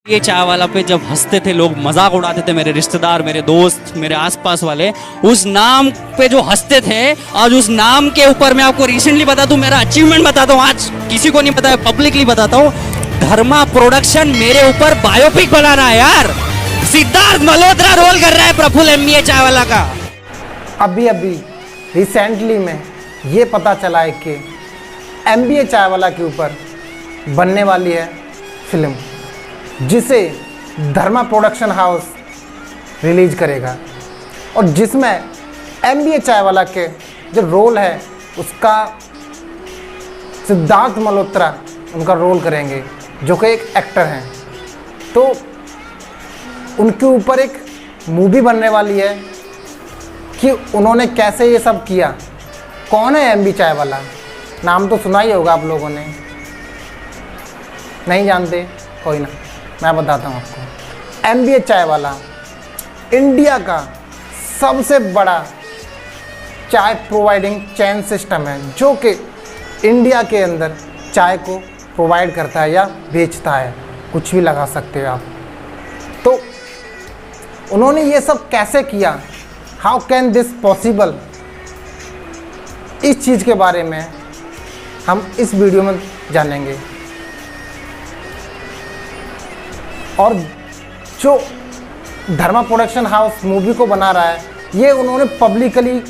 ये चाय वाला पे जब हंसते थे लोग, मजाक उड़ाते थे, मेरे रिश्तेदार, मेरे दोस्त, मेरे आसपास वाले, उस नाम पे जो हंसते थे, आज उस नाम के ऊपर मैं आपको रिसेंटली बता दूं, मेरा अचीवमेंट बताता हूँ, आज किसी को नहीं पता है, पब्लिकली बताता हूँ। धर्मा प्रोडक्शन मेरे ऊपर बायोपिक बना रहा है यार। सिद्धार्थ मल्होत्रा रोल कर रहा है प्रफुल्ल एमबीए चाय वाला का। अभी रिसेंटली में ये पता चला है कि एमबीए चाय वाला के ऊपर बनने वाली है फिल्म, जिसे धर्मा प्रोडक्शन हाउस रिलीज करेगा और जिसमें एमबीए चाय वाला के जो रोल है उसका सिद्धार्थ मल्होत्रा उनका रोल करेंगे, जो कि एक एक्टर हैं। तो उनके ऊपर एक मूवी बनने वाली है कि उन्होंने कैसे ये सब किया। कौन है एमबी चाय वाला? नाम तो सुना ही होगा आप लोगों ने, नहीं जानते? कोई ना, मैं बताता हूँ आपको। एमबीए चाय वाला इंडिया का सबसे बड़ा चाय प्रोवाइडिंग चेन सिस्टम है, जो कि इंडिया के अंदर चाय को प्रोवाइड करता है या बेचता है, कुछ भी लगा सकते हो आप। तो उन्होंने ये सब कैसे किया, हाउ कैन दिस पॉसिबल, इस चीज़ के बारे में हम इस वीडियो में जानेंगे। और जो धर्मा प्रोडक्शन हाउस मूवी को बना रहा है, ये उन्होंने पब्लिकली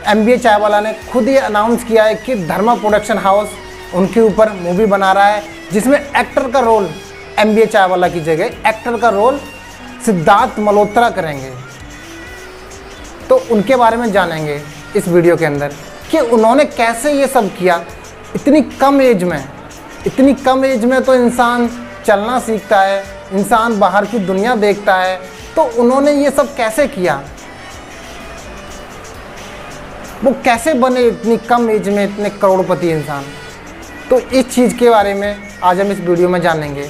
एमबीए चाय वाला ने खुद ही अनाउंस किया है कि धर्मा प्रोडक्शन हाउस उनके ऊपर मूवी बना रहा है, जिसमें एक्टर का रोल एमबीए चाय वाला की जगह एक्टर का रोल सिद्धार्थ मल्होत्रा करेंगे। तो उनके बारे में जानेंगे इस वीडियो के अंदर कि उन्होंने कैसे ये सब किया। इतनी कम एज में तो इंसान चलना सीखता है, इंसान बाहर की दुनिया देखता है, तो उन्होंने ये सब कैसे किया, वो कैसे बने इतनी कम एज में इतने करोड़पति इंसान। तो इस चीज़ के बारे में आज हम इस वीडियो में जानेंगे।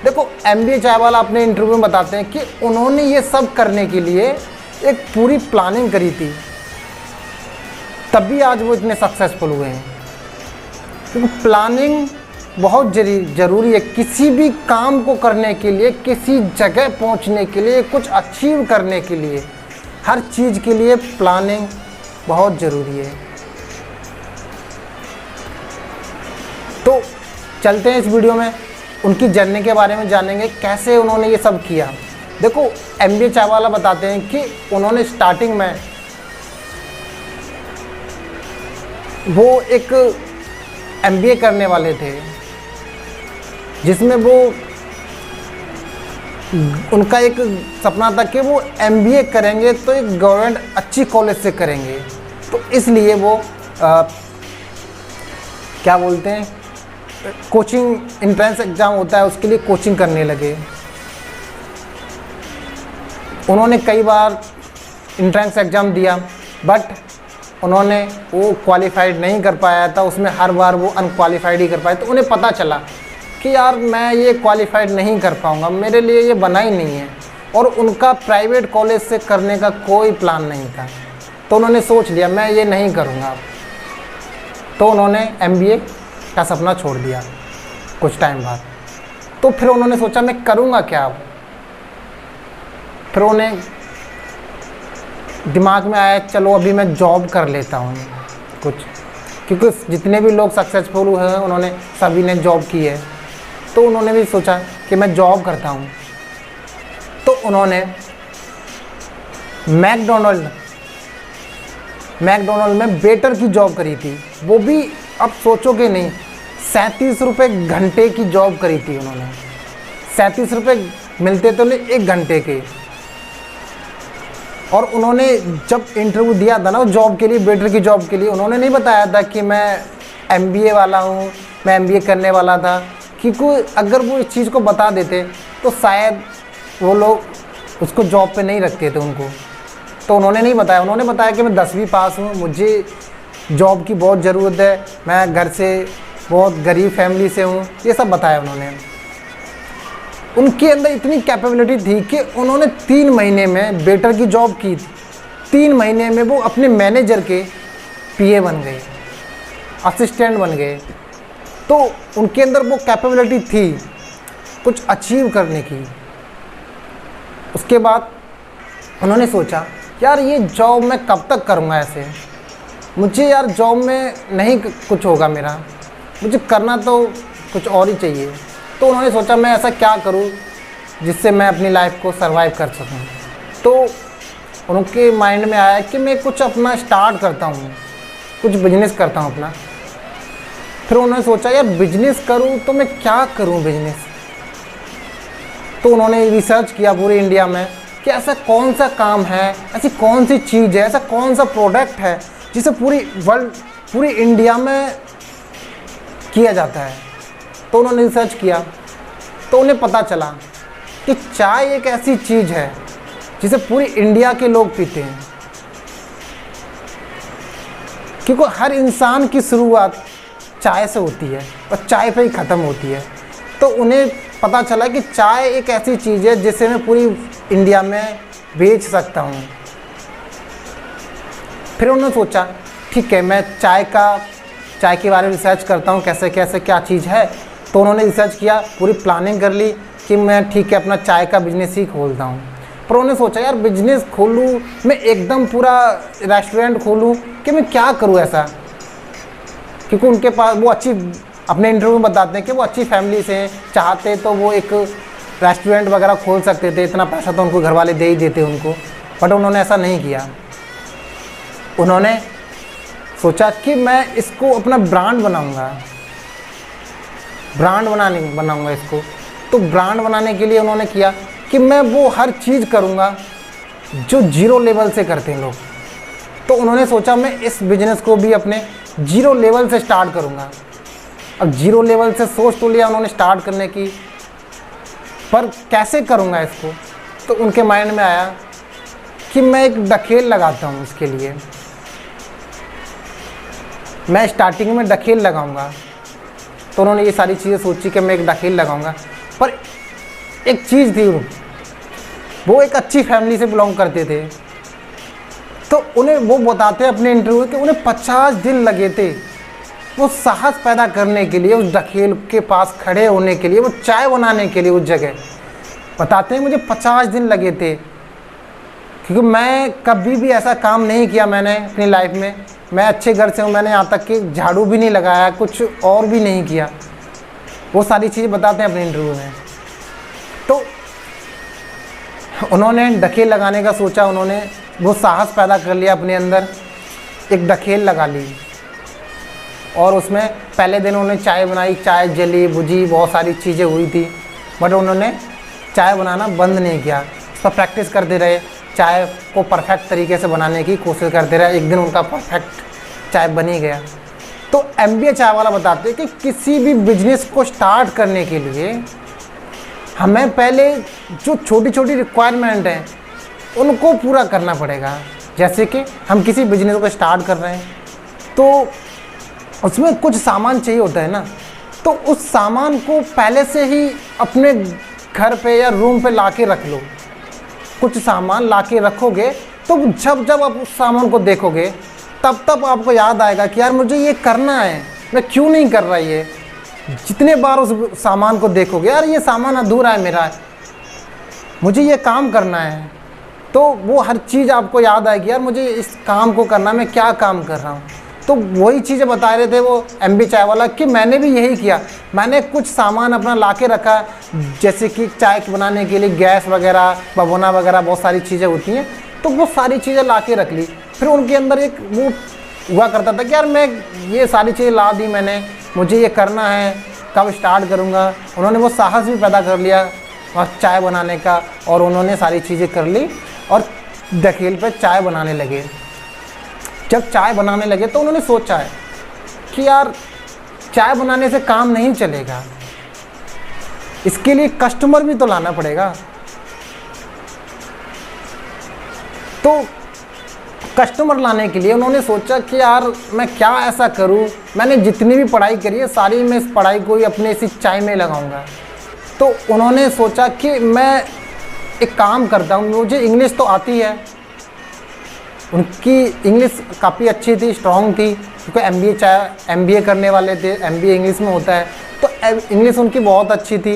देखो, एमबीए चाय वाला अपने इंटरव्यू में बताते हैं कि उन्होंने ये सब करने के लिए एक पूरी प्लानिंग करी थी, तभी आज वो इतने सक्सेसफुल हुए हैं। क्योंकि प्लानिंग बहुत ज़रूरी है किसी भी काम को करने के लिए, किसी जगह पहुंचने के लिए, कुछ अचीव करने के लिए, हर चीज़ के लिए प्लानिंग बहुत ज़रूरी है। तो चलते हैं इस वीडियो में, उनकी जर्नी के बारे में जानेंगे, कैसे उन्होंने ये सब किया। देखो, एमबीए चाय वाला बताते हैं कि उन्होंने स्टार्टिंग में वो एक एमबीए करने वाले थे, जिसमें वो उनका एक सपना था कि वो एमबीए करेंगे तो एक गवर्नमेंट अच्छी कॉलेज से करेंगे। तो इसलिए वो क्या बोलते हैं, कोचिंग एंट्रेंस एग्ज़ाम होता है, उसके लिए कोचिंग करने लगे। उन्होंने कई बार एंट्रेंस एग्ज़ाम दिया, बट उन्होंने वो क्वालिफाइड नहीं कर पाया था, उसमें हर बार वो अनक्वालिफाइड ही कर पाए। तो उन्हें पता चला कि यार मैं ये क्वालिफाइड नहीं कर पाऊँगा, मेरे लिए ये बना ही नहीं है। और उनका प्राइवेट कॉलेज से करने का कोई प्लान नहीं था, तो उन्होंने सोच लिया मैं ये नहीं करूँगा। तो उन्होंने एमबीए का सपना छोड़ दिया कुछ टाइम बाद। तो फिर उन्होंने सोचा मैं करूँगा क्या अब। फिर उन्हें दिमाग में आया चलो अभी मैं जॉब कर लेता हूँ कुछ, क्योंकि जितने भी लोग सक्सेसफुल हुए हैं उन्होंने सभी ने जॉब की है। तो उन्होंने भी सोचा कि मैं जॉब करता हूँ। तो उन्होंने मैकडोनल्ड में वेटर की जॉब करी थी। वो भी अब सोचोगे नहीं, 37 रुपये घंटे की जॉब करी थी उन्होंने। 37 रुपये मिलते तो नहीं, 1 घंटे के। और उन्होंने जब इंटरव्यू दिया था ना जॉब के लिए, वेटर की जॉब के लिए, उन्होंने नहीं बताया था कि मैं एमबीए वाला हूँ, मैं एमबीए करने वाला था। क्योंकि अगर वो इस चीज़ को बता देते तो शायद वो लोग उसको जॉब पे नहीं रखते थे उनको। तो उन्होंने नहीं बताया, उन्होंने बताया कि मैं 10वीं पास हूँ, मुझे जॉब की बहुत ज़रूरत है, मैं घर से बहुत गरीब फैमिली से हूँ, ये सब बताया उन्होंने। उनके अंदर इतनी कैपेबिलिटी थी कि उन्होंने 3 महीने में वेटर की जॉब की थी। 3 महीने में वो अपने मैनेजर के पीए बन गए, असिस्टेंट बन गए। तो उनके अंदर वो कैपेबिलिटी थी कुछ अचीव करने की। उसके बाद उन्होंने सोचा यार ये जॉब मैं कब तक करूँगा ऐसे, मुझे यार जॉब में नहीं कुछ होगा मेरा, मुझे करना तो कुछ और ही चाहिए। तो उन्होंने सोचा मैं ऐसा क्या करूँ जिससे मैं अपनी लाइफ को सरवाइव कर सकूँ। तो उनके माइंड में आया कि मैं कुछ अपना स्टार्ट करता हूँ, कुछ बिजनेस करता हूँ अपना। फिर उन्होंने सोचा यार बिजनेस करूँ तो मैं क्या करूँ बिजनेस। तो उन्होंने रिसर्च किया पूरे इंडिया में कि ऐसा कौन सा काम है, ऐसी कौन सी चीज़ है, ऐसा कौन सा प्रोडक्ट है जिसे पूरी वर्ल्ड, पूरी इंडिया में किया जाता है। तो उन्होंने रिसर्च किया तो उन्हें पता चला कि चाय एक ऐसी चीज़ है जिसे पूरी इंडिया के लोग पीते हैं, क्योंकि हर इंसान की शुरुआत चाय से होती है और चाय पे ही ख़त्म होती है। तो उन्हें पता चला कि चाय एक ऐसी चीज़ है जिसे मैं पूरी इंडिया में बेच सकता हूँ। फिर उन्होंने सोचा ठीक है मैं चाय के बारे में रिसर्च करता हूँ, कैसे कैसे क्या चीज़ है। तो उन्होंने रिसर्च किया, पूरी प्लानिंग कर ली कि मैं ठीक है अपना चाय का बिजनेस ही खोलता हूँ। पर उन्होंने सोचा यार बिजनेस खोलूँ, मैं एकदम पूरा रेस्टोरेंट खोलूँ कि मैं क्या करूँ ऐसा, क्योंकि उनके पास वो अच्छी, अपने इंटरव्यू में बताते हैं कि वो अच्छी फैमिली से हैं, चाहते तो वो एक रेस्टोरेंट वगैरह खोल सकते थे, इतना पैसा तो उनको घर वाले दे ही देते उनको, बट उन्होंने ऐसा नहीं किया। उन्होंने सोचा कि मैं इसको अपना ब्रांड बनाऊंगा, बनाऊंगा इसको। तो ब्रांड बनाने के लिए उन्होंने किया कि मैं वो हर चीज़ करूंगा जो जीरो लेवल से करते हैं लोग। तो उन्होंने सोचा मैं इस बिज़नेस को भी अपने जीरो लेवल से स्टार्ट करूंगा। अब जीरो लेवल से सोच तो लिया उन्होंने स्टार्ट करने की, पर कैसे करूंगा इसको। तो उनके माइंड में आया कि मैं एक डखेल लगाता हूँ, इसके लिए मैं स्टार्टिंग में डखेल लगाऊंगा। तो उन्होंने ये सारी चीज़ें सोची कि मैं एक डखेल लगाऊंगा। पर एक चीज़ थी, वो एक अच्छी फैमिली से बिलोंग करते थे। तो उन्हें वो बताते हैं अपने इंटरव्यू में कि उन्हें 50 दिन लगे थे वो साहस पैदा करने के लिए, उस डखेल के पास खड़े होने के लिए, वो चाय बनाने के लिए उस जगह। बताते हैं मुझे 50 दिन लगे थे, क्योंकि मैं कभी भी ऐसा काम नहीं किया मैंने अपनी लाइफ में। मैं अच्छे घर से हूँ, मैंने यहाँ तक कि झाड़ू भी नहीं लगाया, कुछ और भी नहीं किया। वो सारी चीज़ें बताते हैं अपने इंटरव्यू में। तो उन्होंने डखेल लगाने का सोचा, उन्होंने वो साहस पैदा कर लिया अपने अंदर, एक डखेल लगा ली। और उसमें पहले दिन उन्होंने चाय बनाई, चाय जली बुझी, बहुत सारी चीज़ें हुई थी, बट उन्होंने चाय बनाना बंद नहीं किया। उस पर प्रैक्टिस करते रहे, चाय को परफेक्ट तरीके से बनाने की कोशिश करते रहे। एक दिन उनका परफेक्ट चाय बनी गया। तो MBA चाय वाला बताते हैं कि किसी भी बिजनेस को स्टार्ट करने के लिए हमें पहले जो छोटी छोटी रिक्वायरमेंट हैं उनको पूरा करना पड़ेगा। जैसे कि हम किसी बिजनेस को स्टार्ट कर रहे हैं तो उसमें कुछ सामान चाहिए होता है ना, तो उस सामान को पहले से ही अपने घर पे या रूम पे ला के रख लो। कुछ सामान ला के रखोगे तो जब आप उस सामान को देखोगे तब आपको याद आएगा कि यार मुझे ये करना है, मैं क्यों नहीं कर रहा ये। जितने बार उस सामान को देखोगे यार ये सामान अधूरा है मेरा, मुझे ये काम करना है, तो वो हर चीज़ आपको याद आएगी यार मुझे इस काम को करना, मैं क्या काम कर रहा हूँ। तो वही चीज़ें बता रहे थे वो MBA चाय वाला कि मैंने भी यही किया। मैंने कुछ सामान अपना ला के रखा, जैसे कि चाय बनाने के लिए गैस वगैरह, भगोना वगैरह, बहुत सारी चीज़ें होती हैं, तो वो सारी चीज़ें ला के रख ली। फिर उनके अंदर एक वो हुआ करता था कि यार मैं ये सारी चीज़ें ला दी मैंने, मुझे ये करना है, कब स्टार्ट करूँगा। उन्होंने वो साहस भी पैदा कर लिया और चाय बनाने का, और उन्होंने सारी चीज़ें कर ली और डखेल पे चाय बनाने लगे। जब चाय बनाने लगे तो उन्होंने सोचा है कि यार चाय बनाने से काम नहीं चलेगा, इसके लिए कस्टमर भी तो लाना पड़ेगा। तो कस्टमर लाने के लिए उन्होंने सोचा कि यार मैं क्या ऐसा करूं, मैंने जितनी भी पढ़ाई करी है सारी मैं इस पढ़ाई को ही अपने इसी चाय में लगाऊंगा। तो उन्होंने सोचा कि मैं एक काम करता हूं, मुझे इंग्लिश तो आती है, उनकी इंग्लिश काफ़ी अच्छी थी, स्ट्रॉन्ग थी, क्योंकि MBA करने वाले थे, MBA इंग्लिश में होता है, तो इंग्लिश उनकी बहुत अच्छी थी।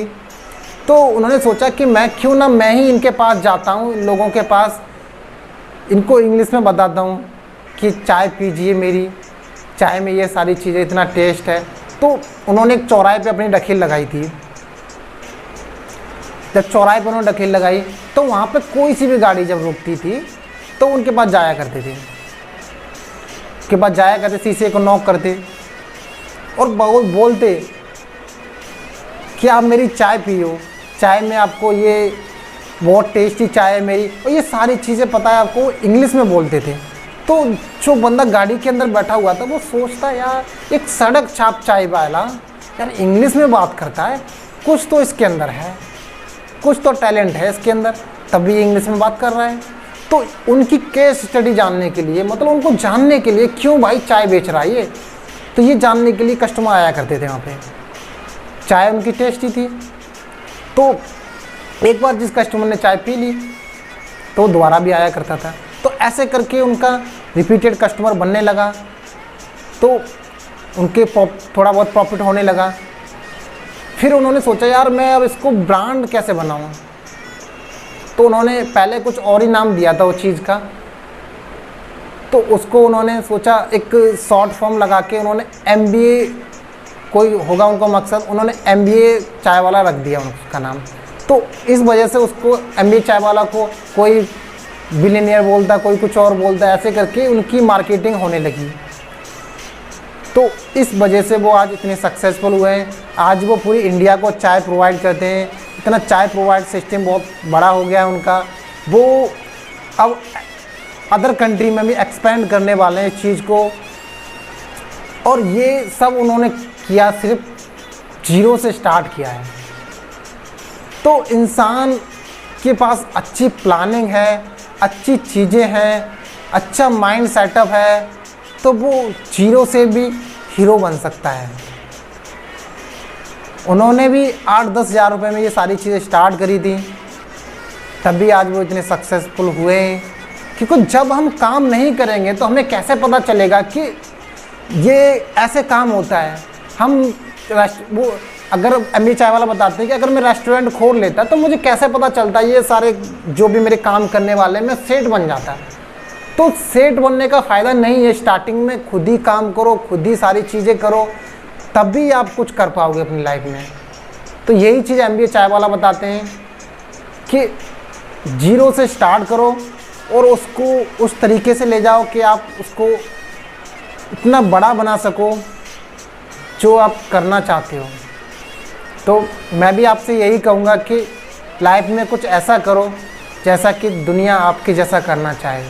तो उन्होंने सोचा कि मैं ही इनके पास जाता हूँ, इन लोगों के पास, इनको इंग्लिश में बताता हूँ कि चाय पीजिए मेरी, चाय में ये सारी चीज़ें, इतना टेस्ट है। तो उन्होंने एक चौराहे पे अपनी डखेल लगाई थी। जब चौराहे पे उन्होंने डखेल लगाई तो वहाँ पे कोई सी भी गाड़ी जब रुकती थी तो उनके पास जाया करते थे, के पास जाया करते, शीशे को नॉक करते और बोलते कि आप मेरी चाय पियो, चाय में आपको ये बहुत टेस्टी चाय है मेरी, और ये सारी चीज़ें पता है आपको, इंग्लिश में बोलते थे। तो जो बंदा गाड़ी के अंदर बैठा हुआ था वो सोचता, यार एक सड़क छाप चाय वाला यार इंग्लिश में बात करता है, कुछ तो इसके अंदर है, कुछ तो टैलेंट है इसके अंदर, तभी इंग्लिश में बात कर रहा है। तो उनकी केस स्टडी जानने के लिए, मतलब उनको जानने के लिए क्यों भाई चाय बेच रहा है ये, तो ये जानने के लिए कस्टमर आया करते थे वहाँ पे। चाय उनकी टेस्टी थी। तो एक बार जिस कस्टमर ने चाय पी ली तो दोबारा भी आया करता था। तो ऐसे करके उनका रिपीटेड कस्टमर बनने लगा, तो उनके थोड़ा बहुत प्रॉफिट होने लगा। फिर उन्होंने सोचा यार मैं अब इसको ब्रांड कैसे बनाऊँ। तो उन्होंने पहले कुछ और ही नाम दिया था वो चीज़ का, तो उसको उन्होंने सोचा एक शॉर्ट फॉर्म लगा के उन्होंने MBA, कोई होगा उनको मकसद, उन्होंने MBA चाय वाला रख दिया उसका नाम। तो इस वजह से उसको MBA चाय वाला को कोई बिलियनियर बोलता, कोई कुछ और बोलता, ऐसे करके उनकी मार्केटिंग होने लगी। तो इस वजह से वो आज इतने सक्सेसफुल हुए हैं। आज वो पूरी इंडिया को चाय प्रोवाइड करते हैं, इतना चाय प्रोवाइड सिस्टम बहुत बड़ा हो गया है उनका। वो अब अदर कंट्री में भी एक्सपेंड करने वाले हैं इस चीज़ को, और ये सब उन्होंने किया सिर्फ जीरो से स्टार्ट किया है। तो इंसान के पास अच्छी प्लानिंग है, अच्छी चीज़ें हैं, अच्छा माइंड सेटअप है, तो वो जीरो से भी हीरो बन सकता है। उन्होंने भी 8-10 हज़ार रुपये में ये सारी चीज़ें स्टार्ट करी थी, तभी आज वो इतने सक्सेसफुल हुए हैं। क्योंकि जब हम काम नहीं करेंगे तो हमें कैसे पता चलेगा कि ये ऐसे काम होता है। हम वो अगर MBA चाय वाला बताते हैं कि अगर मैं रेस्टोरेंट खोल लेता तो मुझे कैसे पता चलता ये सारे जो भी मेरे काम करने वाले, मैं सेठ बन जाता। तो सेठ बनने का फ़ायदा नहीं है, स्टार्टिंग में खुद ही काम करो, खुद ही सारी चीज़ें करो, तभी आप कुछ कर पाओगे अपनी लाइफ में। तो यही चीज़ MBA चाय वाला बताते हैं कि जीरो से स्टार्ट करो और उसको उस तरीके से ले जाओ कि आप उसको इतना बड़ा बना सको जो आप करना चाहते हो। तो मैं भी आपसे यही कहूँगा कि लाइफ में कुछ ऐसा करो जैसा कि दुनिया आपके जैसा करना चाहे।